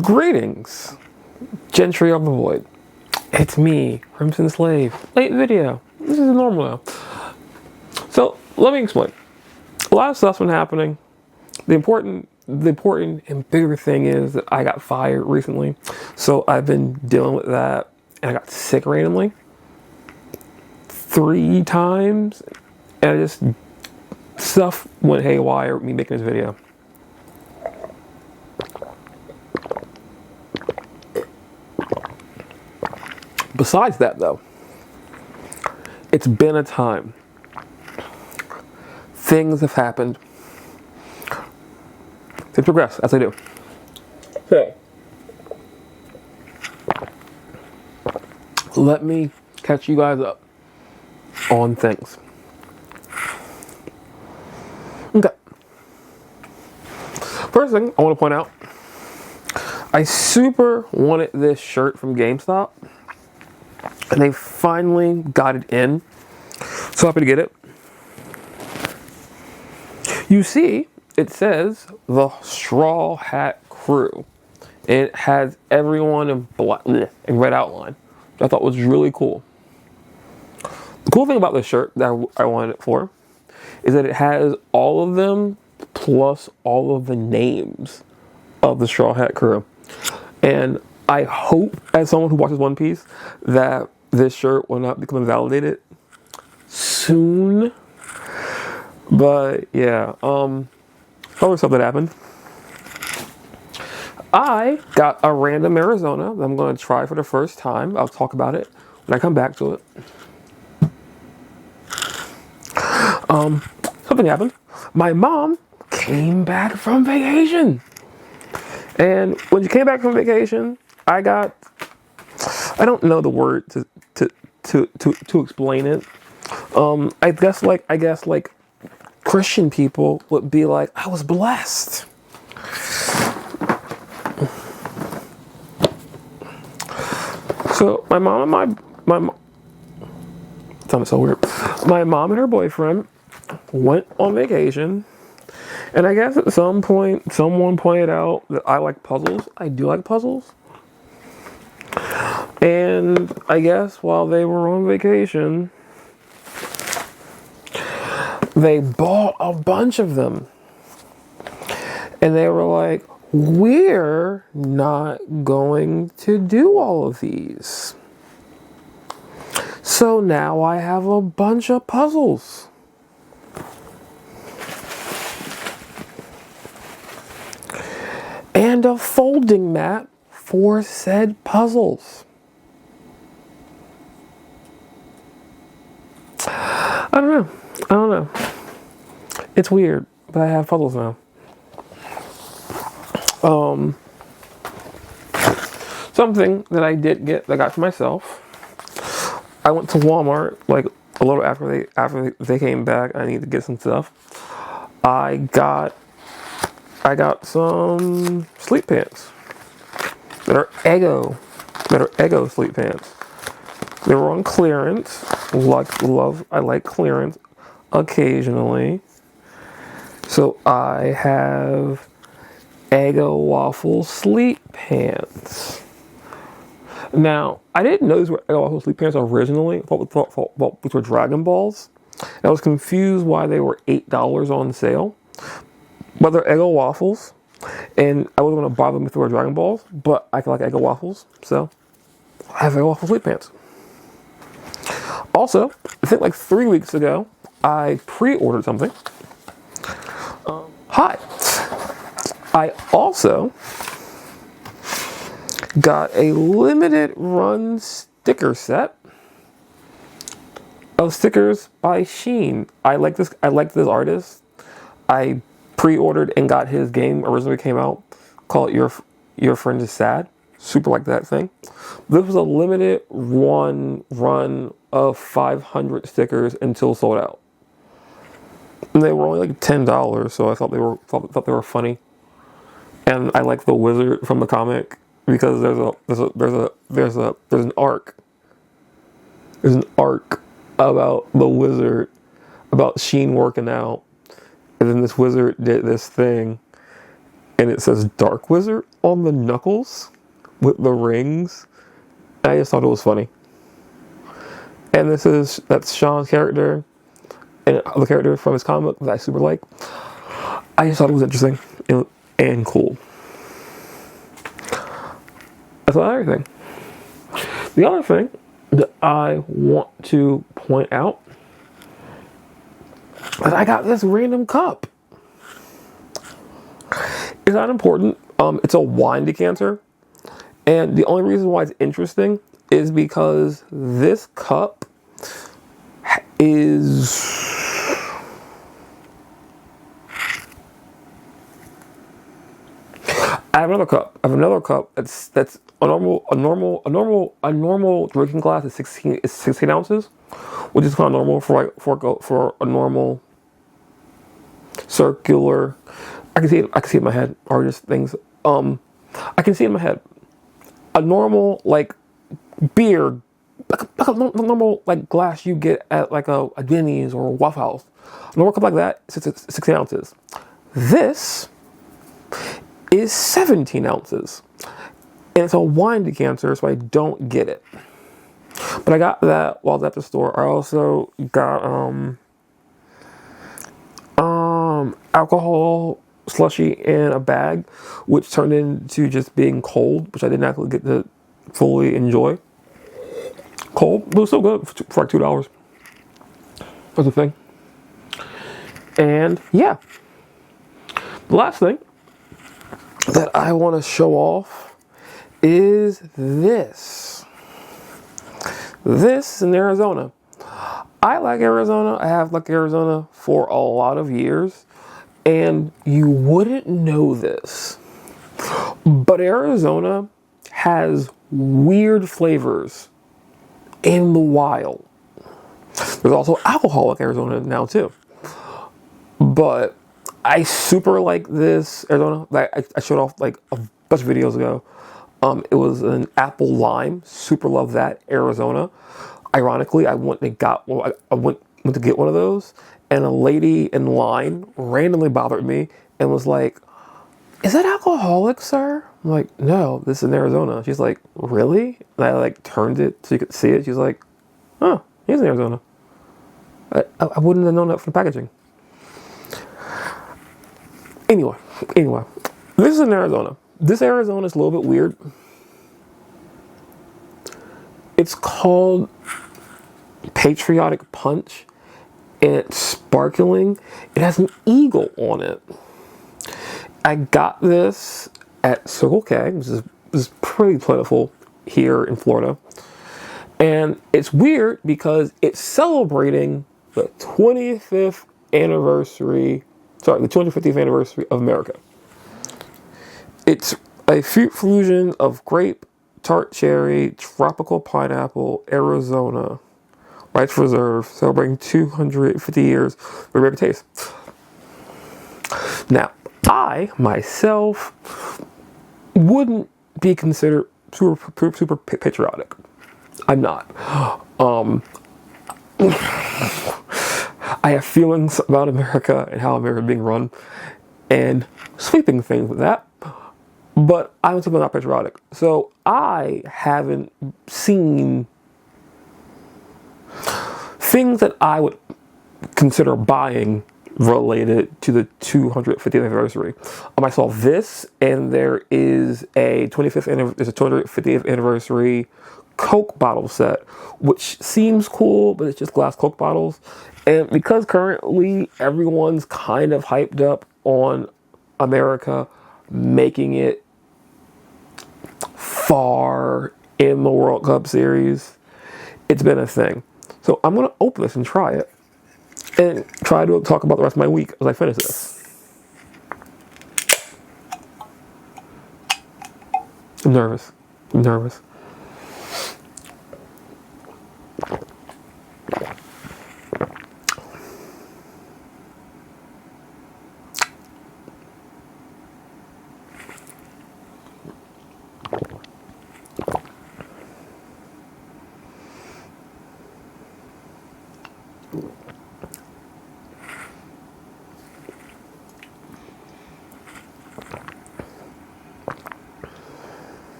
Greetings, gentry of the void. It's me, CrimsonSlave. Late video. This is normal now. So let me explain. A lot of stuff's been happening. The important and bigger thing is that I got fired recently. So I've been dealing with that, and I got sick randomly 3 times, and stuff went haywire with me making this video. Besides that, though, it's been a time. Things have happened. They progress as they do. So, let me catch you guys up on things. Okay. First thing I want to point out, I super wanted this shirt from GameStop, and they finally got it in. So happy to get it. You see, it says the Straw Hat Crew. It has everyone in black in red outline, which I thought was really cool. The cool thing about this shirt that I wanted it for is that it has all of them plus all of the names of the Straw Hat Crew. And I hope, as someone who watches One Piece, that this shirt will not become invalidated soon. But yeah, other stuff that happened. I got a random Arizona that I'm going to try for the first time. I'll talk about it when I come back to it. Something happened. My mom came back from vacation. And when she came back from vacation, I don't know the word to explain it. I guess like Christian people would be like, I was blessed. So my mom and sounded so weird. My mom and her boyfriend went on vacation, and I guess at some point someone pointed out that I like puzzles. I do like puzzles. And I guess while they were on vacation, they bought a bunch of them. And they were like, we're not going to do all of these. So now I have a bunch of puzzles. And a folding mat for said puzzles. I don't know. It's weird, but I have puzzles now. Something that I did get, that I got for myself. I went to Walmart like a little after they came back. I needed to get some stuff. I got some sleep pants that are Eggo sleep pants. They were on clearance. I like clearance occasionally. So I have Eggo waffle sleep pants. Now, I didn't know these were Eggo waffle sleep pants originally. I thought these were Dragon Balls. And I was confused why they were $8 on sale. But they're Eggo waffles. And I wasn't going to buy them if they were Dragon Balls. But I like Eggo waffles. So, I have Eggo waffle sleep pants. Also, I think like 3 weeks ago, I pre-ordered something. Hi. I also got a limited run sticker set of stickers by Sheen. I like this artist. I pre-ordered and got his game originally came out called Your Friend is Sad. Super like that thing. This was a limited run of 500 stickers until sold out. And they were only like $10, so I thought they were funny. And I like the wizard from the comic because there's an arc. There's an arc about the wizard, about Sheen working out, and then this wizard did this thing, and it says Dark Wizard on the knuckles with the rings. I just thought it was funny. And that's Sean's character, and the character from his comic that I super like. I just thought it was interesting and cool. That's another thing. The other thing that I want to point out is I got this random cup. It's not important. It's a wine decanter. And the only reason why it's interesting is because this cup is... I have another cup that's a normal drinking glass is 16 ounces, which is kind of normal for a normal circular. I can see it in my head, or just things. I can see it in my head. A normal like beer, like a normal like glass you get at like a Denny's or a Waffle House. A normal cup like that is 16 ounces. This is 17 ounces. And it's a wine decanter, so I don't get it. But I got that while I was at the store. I also got alcohol slushy in a bag, which turned into just being cold, which I didn't actually get to fully enjoy. Cold, but it was still good for like $2. That's the thing. And yeah, the last thing that I want to show off is this. This in Arizona. I like Arizona. I have liked Arizona for a lot of years. And you wouldn't know this, but Arizona has weird flavors in the wild. There's also alcoholic Arizona now too. But I super like this Arizona. I showed off like a bunch of videos ago. It was an apple lime. Super love that Arizona. Ironically, I went to get one of those, and a lady in line randomly bothered me and was like, "Is that alcoholic, sir?" I'm like, "No, this is in Arizona." She's like, "Really?" And I like turned it so you could see it. She's like, "Oh, he's in Arizona." I wouldn't have known that from the packaging. Anyway, this is in Arizona. This Arizona is a little bit weird. It's called Patriotic Punch, and it's sparkling. It has an eagle on it. I got this at Circle K, which is pretty plentiful here in Florida. And it's weird because it's celebrating the 25th anniversary, the 250th anniversary of America. It's a fruit fusion of grape, tart cherry, tropical pineapple, Arizona, Rights Reserve, celebrating 250 years of American taste. Now, I, myself, wouldn't be considered super patriotic. I'm not. I have feelings about America and how America is being run, and sweeping things with that. But I'm simply not patriotic. So I haven't seen things that I would consider buying related to the 250th anniversary. I saw this, and there is a 250th anniversary Coke bottle set, which seems cool, but it's just glass Coke bottles. And because currently everyone's kind of hyped up on America making it far in the World Cup series, it's been a thing. So I'm going to open this and try it, and try to talk about the rest of my week as I finish this. I'm nervous.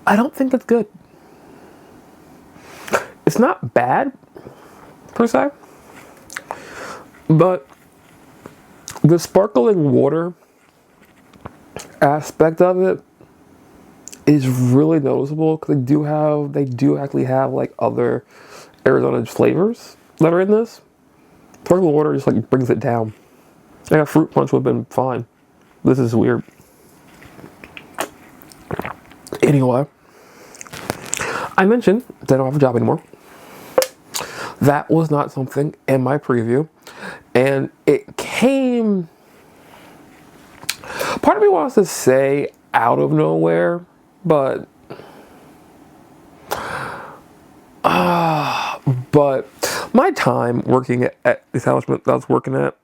I don't think that's good. It's not bad, per se, but the sparkling water aspect of it is really noticeable because they do actually have like other Arizona flavors that are in this. Sparkling water just like brings it down. Like a fruit punch would have been fine. This is weird. Anyway, I mentioned that I don't have a job anymore. That was not something in my preview, and it came. Part of me wants to say out of nowhere, but my time working at the establishment that I was working at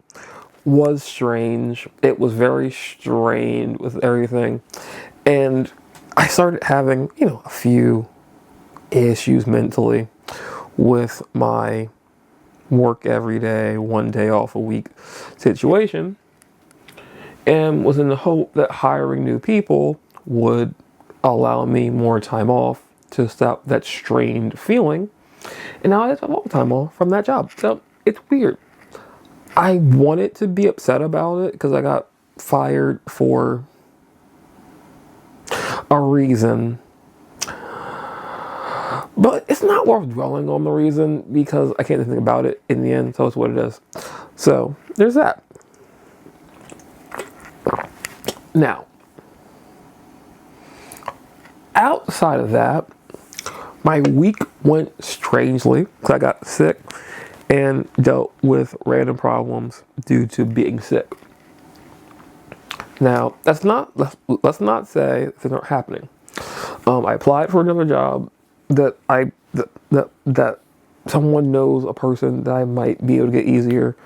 was strange. It was very strained with everything, and I started having, a few issues mentally with my work every day, one day off a week situation, and was in the hope that hiring new people would allow me more time off to stop that strained feeling. And now I just have all the time off from that job. So it's weird. I wanted to be upset about it because I got fired for a reason. But it's not worth dwelling on the reason because I can't think about it in the end, so it's what it is. So there's that. Now, outside of that, my week went strangely because I got sick and dealt with random problems due to being sick. Now, let's not say things aren't happening. I applied for another job that that someone knows a person that I might be able to get easier,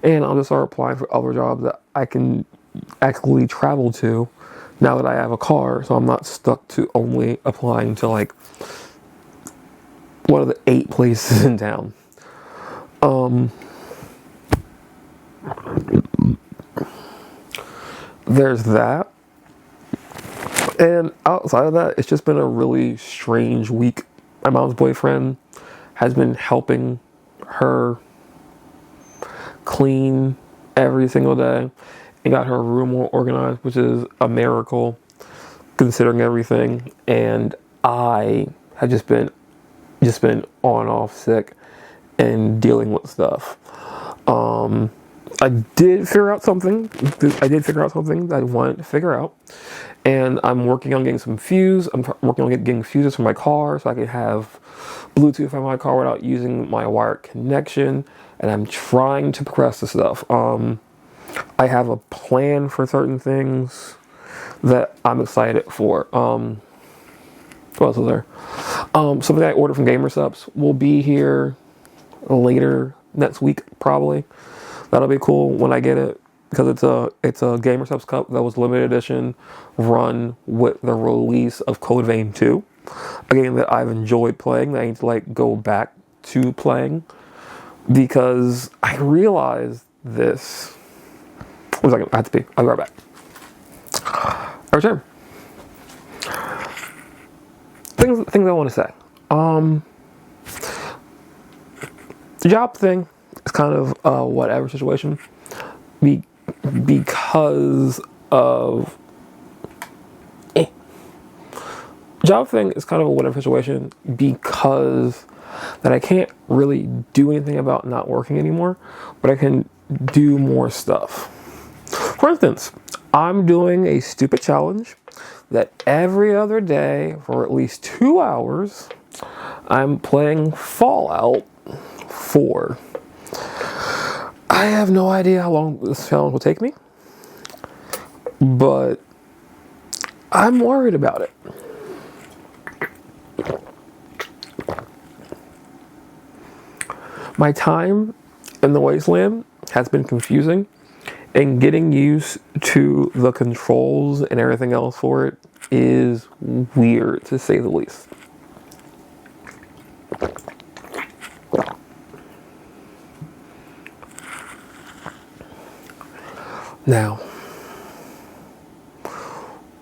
and I'll just start applying for other jobs that I can actually travel to now that I have a car, so I'm not stuck to only applying to like one of the 8 places in town. There's that. And outside of that, it's just been a really strange week. My mom's boyfriend has been helping her clean every single day and got her room more organized, which is a miracle considering everything. And I have just been on and off sick and dealing with stuff. I did figure out something that I wanted to figure out, and I'm working on getting some fuse. I'm working on getting fuses for my car so I can have Bluetooth on my car without using my wired connection. And I'm trying to progress this stuff. I have a plan for certain things that I'm excited for. What else is there? Something I ordered from GamerSups will be here later next week, probably. That'll be cool when I get it because it's a GamerSups cup that was limited edition, run with the release of Code Vein 2, a game that I've enjoyed playing. That I need to like go back to playing because I realized this. One second, I have to pee. I'll be right back. I return. Things I want to say. The job thing is kind of a whatever situation because of job thing is kind of a whatever situation because that I can't really do anything about not working anymore, but I can do more stuff. For instance, I'm doing a stupid challenge that every other day for at least 2 hours, I'm playing Fallout 4. I have no idea how long this challenge will take me, but I'm worried about it. My time in the wasteland has been confusing, and getting used to the controls and everything else for it is weird, to say the least. Now,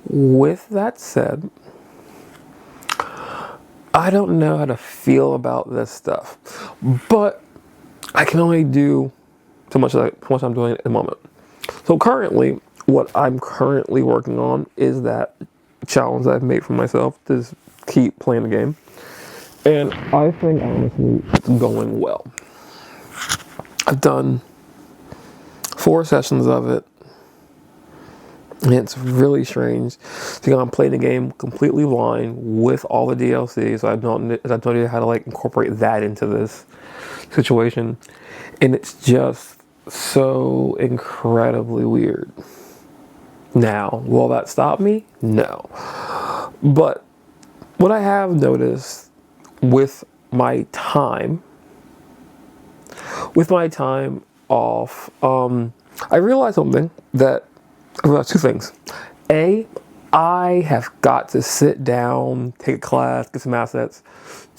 with that said, I don't know how to feel about this stuff, but I can only do so much I'm doing at the moment. So currently, what I'm currently working on is that challenge that I've made for myself to just keep playing the game. And I think honestly it's going well. I've done 4 sessions of it. And it's really strange. So I'm playing the game completely blind with all the DLC, so I don't know how to like incorporate that into this situation. And it's just so incredibly weird. Now, will that stop me? No. But what I have noticed with my time off, I realized something that, well, 2 things. A, I have got to sit down, take a class, get some assets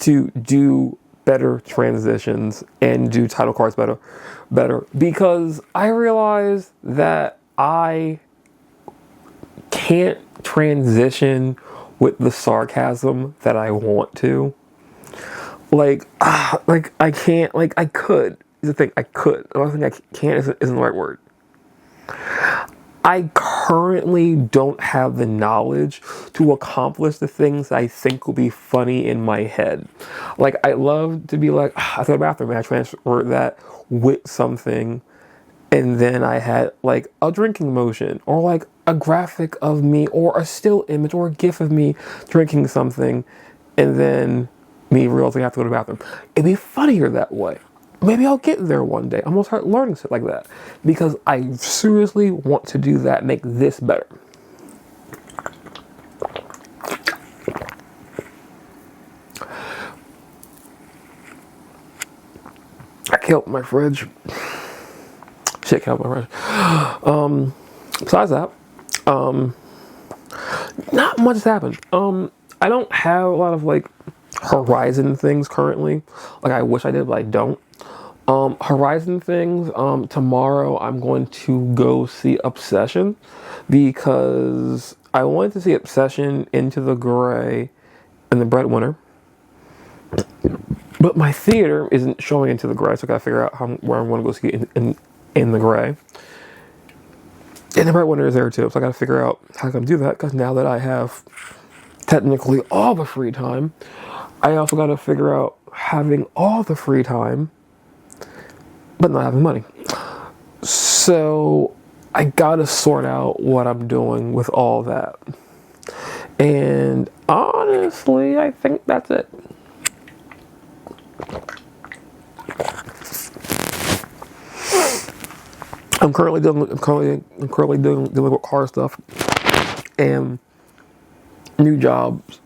to do better transitions and do title cards better, because I realize that I can't transition with the sarcasm that I want to. Like I can't, like I could. Is the thing, I could. The only thing I can't isn't the right word. I currently don't have the knowledge to accomplish the things I think will be funny in my head. Like, I love to be like, I thought to the bathroom and I transferred that with something, and then I had like a drinking motion or like a graphic of me or a still image or a gif of me drinking something, and then me realizing I have to go to the bathroom. It'd be funnier that way. Maybe I'll get there one day. I'm gonna start learning shit like that because I seriously want to do that, make this better. I killed my fridge. Shit killed my fridge. Besides that, not much has happened. I don't have a lot of like Horizon things currently. Like I wish I did, but I don't. Horizon things, tomorrow I'm going to go see Obsession because I wanted to see Obsession, Into the Gray, and The Breadwinner. But my theater isn't showing Into the Gray, so I gotta figure out where I'm gonna go see it in the Gray. And The Breadwinner is there too, so I gotta figure out how I'm gonna do that, because now that I have technically all the free time, I also gotta figure out having all the free time but not having money. So I gotta sort out what I'm doing with all that. And honestly, I think that's it. I'm currently dealing with car stuff and new jobs.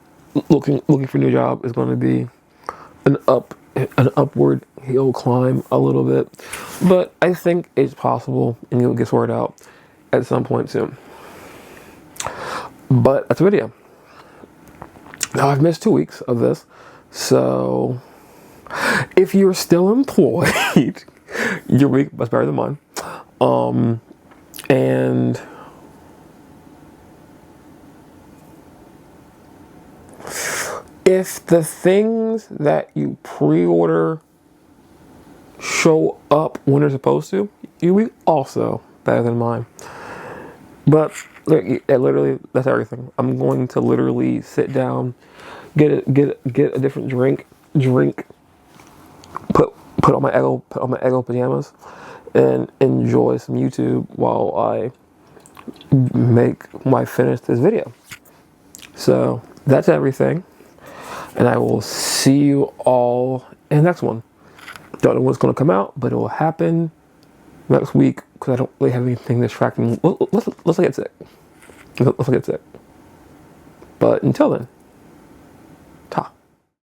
Looking for new job is going to be an upward hill climb a little bit, but I think it's possible and it'll get sorted out at some point soon. But that's a video. Now I've missed 2 weeks of this, so if you're still employed, your week was better than mine. And if the things that you pre-order show up when they're supposed to, your week also better than mine. But literally, that's everything. I'm going to literally sit down, get a different drink, put on my Eggo pajamas, and enjoy some YouTube while I finish this video. So that's everything, and I will see you all in the next one. Don't know what's going to come out, but it will happen next week because I don't really have anything distracting me. Let's get sick. Let's get sick. But until then.